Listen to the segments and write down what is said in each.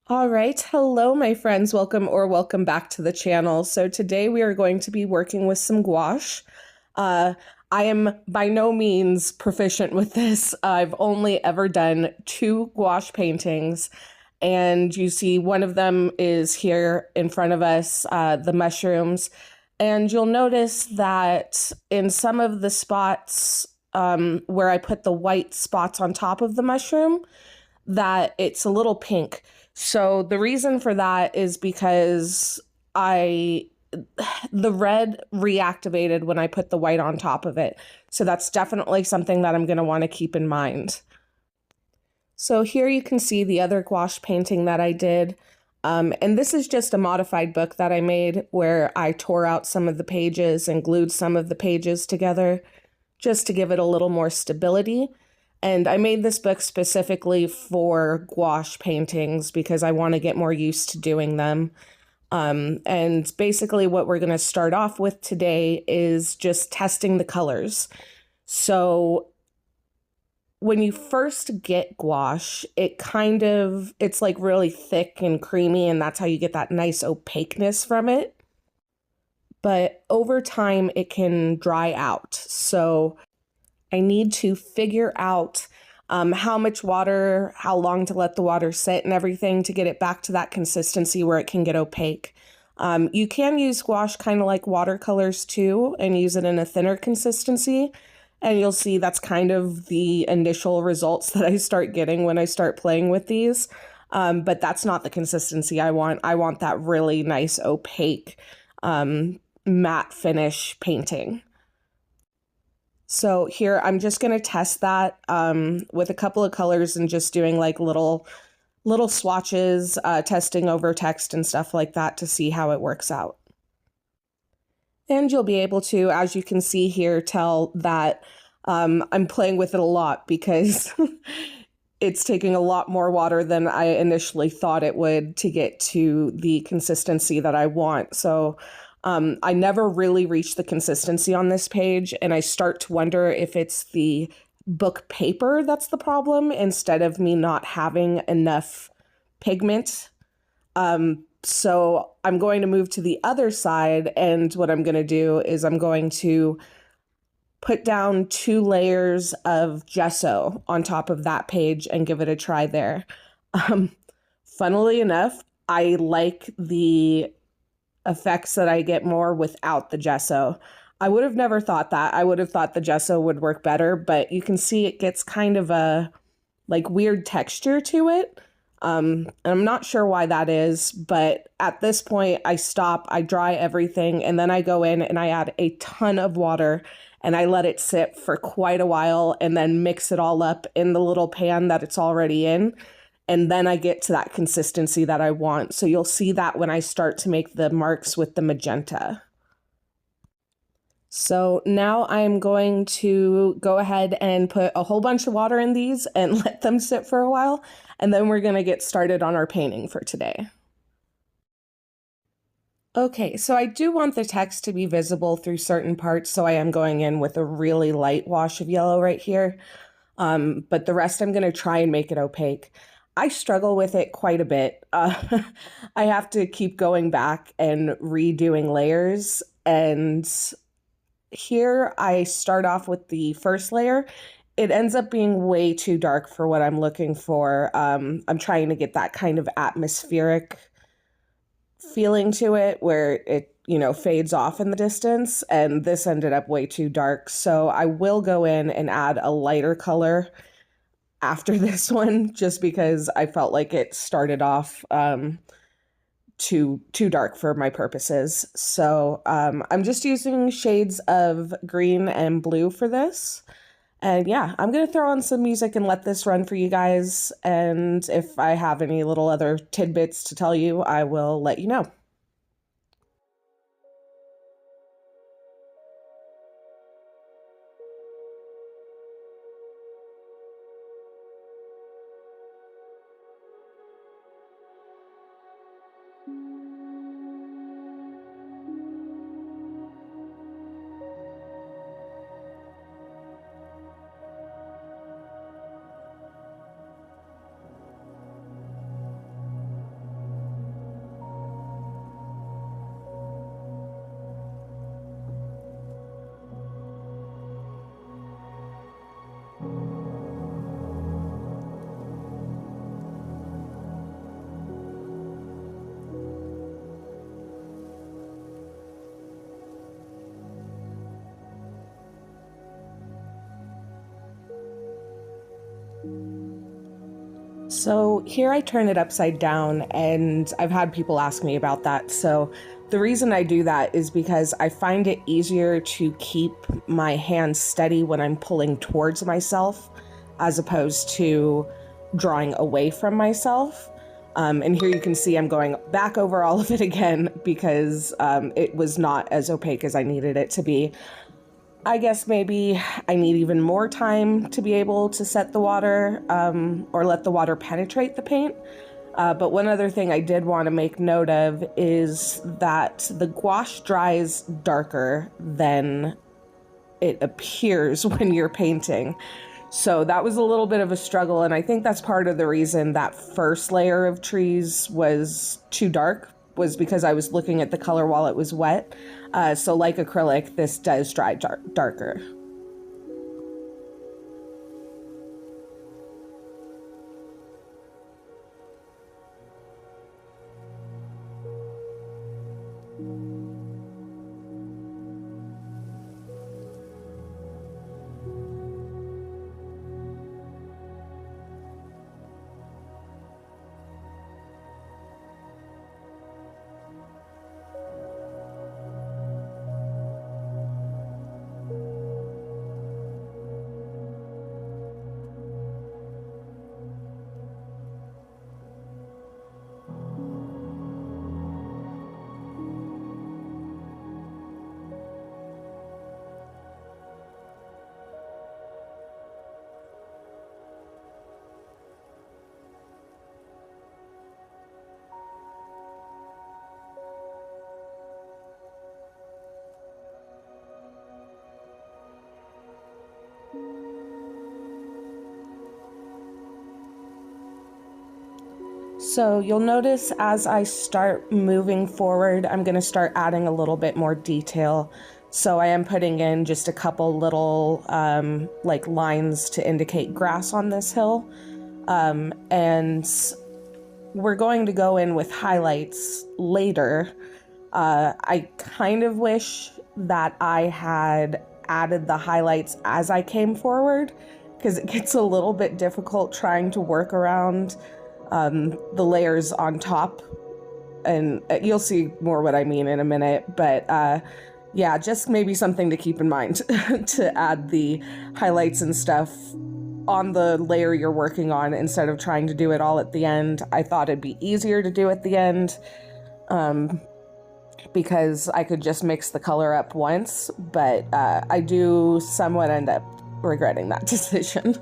All right. Hello, my friends. Welcome back to the channel. So today we are going to be working with some gouache. Uh, I am by no means proficient with this. I've only ever done two gouache paintings, and you see one of them is here in front of us, the mushrooms. And you'll notice that in some of the spots where I put the white spots on top of the mushroom, that it's a little pink. So the reason for that is because I the red reactivated when I put the white on top of it. So that's definitely something that I'm going to want to keep in mind. So here you can see the other gouache painting that I did. And this is just a modified book that I made where I tore out some of the pages and glued some of the pages together just to give it a little more stability. And I made this book specifically for gouache paintings because I want to get more used to doing them. And basically what we're going to start off with today is just testing the colors. So when you first get gouache, it's like really thick and creamy, and that's how you get that nice opaqueness from it. But over time, it can dry out. So I need to figure out how much water, how long to let the water sit and everything to get it back to that consistency where it can get opaque. You can use gouache kind of like watercolors too and use it in a thinner consistency. And you'll see that's kind of the initial results that I start getting when I start playing with these. But that's not the consistency I want. I want that really nice opaque matte finish painting. So here I'm just going to test that with a couple of colors and just doing like little swatches, testing over text and stuff like that to see how it works out. And you'll be able to, as you can see here, tell that I'm playing with it a lot because it's taking a lot more water than I initially thought it would to get to the consistency that I want. So I never really reach the consistency on this page, and I start to wonder if it's the book paper that's the problem instead of me not having enough pigment. So I'm going to move to the other side, and what I'm going to do is I'm going to put down 2 layers of gesso on top of that page and give it a try there. Funnily enough, I like the effects that I get more without the gesso. I would have never thought that. I would have thought the gesso would work better, but you can see it gets kind of a like weird texture to it. And I'm not sure why that is, but at this point I stop, I dry everything, and then I go in and I add a ton of water and I let it sit for quite a while and then mix it all up in the little pan that it's already in. And then I get to that consistency that I want. So you'll see that when I start to make the marks with the magenta. So now I'm going to go ahead and put a whole bunch of water in these and let them sit for a while. And then we're going to get started on our painting for today. Okay, so I do want the text to be visible through certain parts, so I am going in with a really light wash of yellow right here. But the rest I'm going to try and make it opaque. I struggle with it quite a bit. I have to keep going back and redoing layers, and here I start off with the first layer. It ends up being way too dark for what I'm looking for. I'm trying to get that kind of atmospheric feeling to it where it, fades off in the distance, and this ended up way too dark. So I will go in and add a lighter color after this one just because I felt like it started off too dark for my purposes. So I'm just using shades of green and blue for this. And yeah, I'm going to throw on some music and let this run for you guys. And if I have any little other tidbits to tell you, I will let you know. So here I turn it upside down, and I've had people ask me about that. So the reason I do that is because I find it easier to keep my hand steady when I'm pulling towards myself as opposed to drawing away from myself. And here you can see I'm going back over all of it again because it was not as opaque as I needed it to be. I guess maybe I need even more time to be able to set the water or let the water penetrate the paint. But one other thing I did want to make note of is that the gouache dries darker than it appears when you're painting. So that was a little bit of a struggle, and I think that's part of the reason that first layer of trees was too dark, was because I was looking at the color while it was wet. So like acrylic, this does dry darker. So you'll notice as I start moving forward, I'm going to start adding a little bit more detail. So I am putting in just a couple little like lines to indicate grass on this hill. And we're going to go in with highlights later. I kind of wish that I had added the highlights as I came forward, because it gets a little bit difficult trying to work around the layers on top, and you'll see more what I mean in a minute, but yeah, just maybe something to keep in mind to add the highlights and stuff on the layer you're working on instead of trying to do it all at the end. I thought it'd be easier to do at the end because I could just mix the color up once, but I do somewhat end up regretting that decision.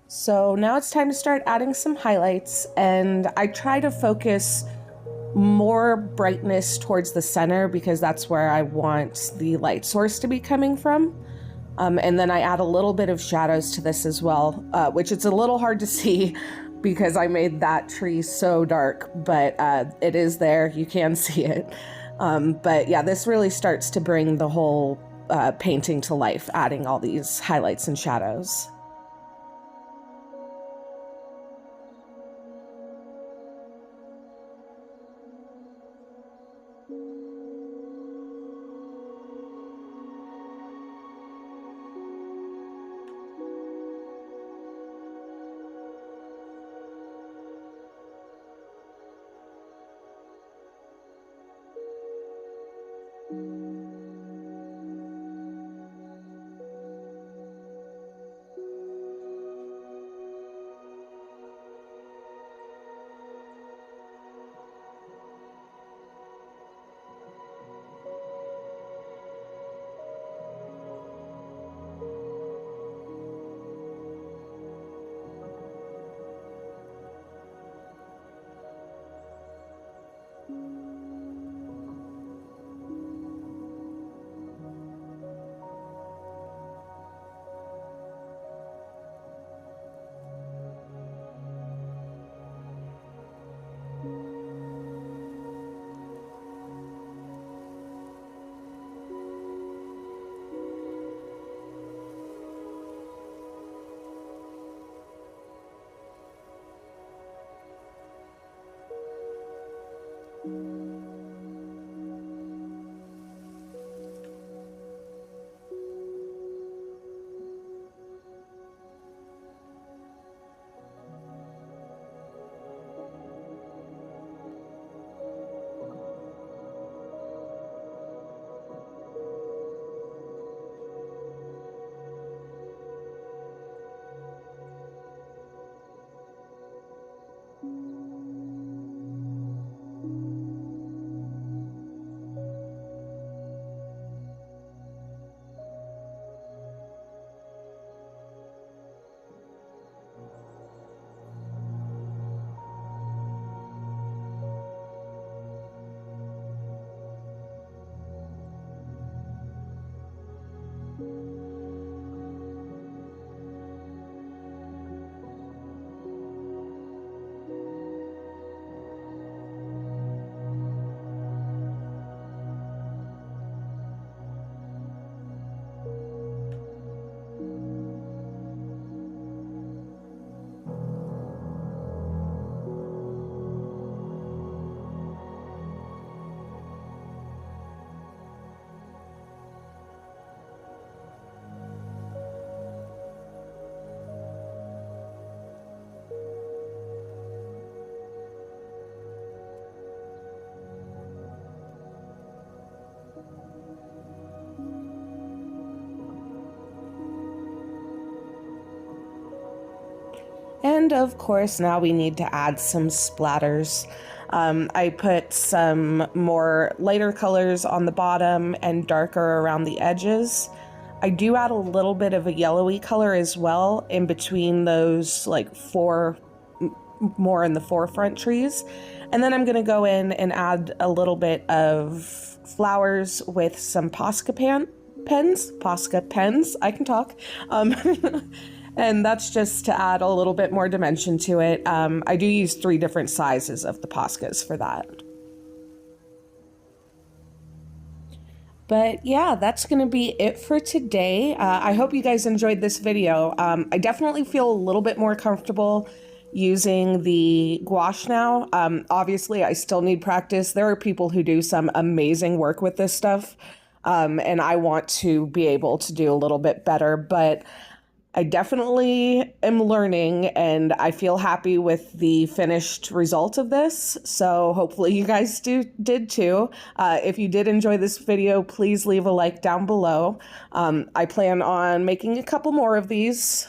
So now it's time to start adding some highlights, and I try to focus more brightness towards the center because that's where I want the light source to be coming from. And then I add a little bit of shadows to this as well, which it's a little hard to see because I made that tree so dark, but it is there. You can see it. But yeah, this really starts to bring the whole painting to life, adding all these highlights and shadows. And of course, now we need to add some splatters. I put some more lighter colors on the bottom and darker around the edges. I do add a little bit of a yellowy color as well in between those like four more in the forefront trees. And then I'm going to go in and add a little bit of flowers with some Posca pens. I can talk. And that's just to add a little bit more dimension to it. I do use 3 different sizes of the Poscas for that. But yeah, that's going to be it for today. I hope you guys enjoyed this video. I definitely feel a little bit more comfortable using the gouache now. Obviously, I still need practice. There are people who do some amazing work with this stuff, and I want to be able to do a little bit better, but I definitely am learning, and I feel happy with the finished result of this. So hopefully you guys did too. If you did enjoy this video, please leave a like down below. I plan on making a couple more of these.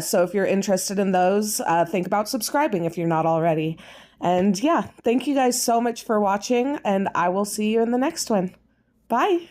So if you're interested in those, think about subscribing if you're not already. And yeah, thank you guys so much for watching, and I will see you in the next one. Bye.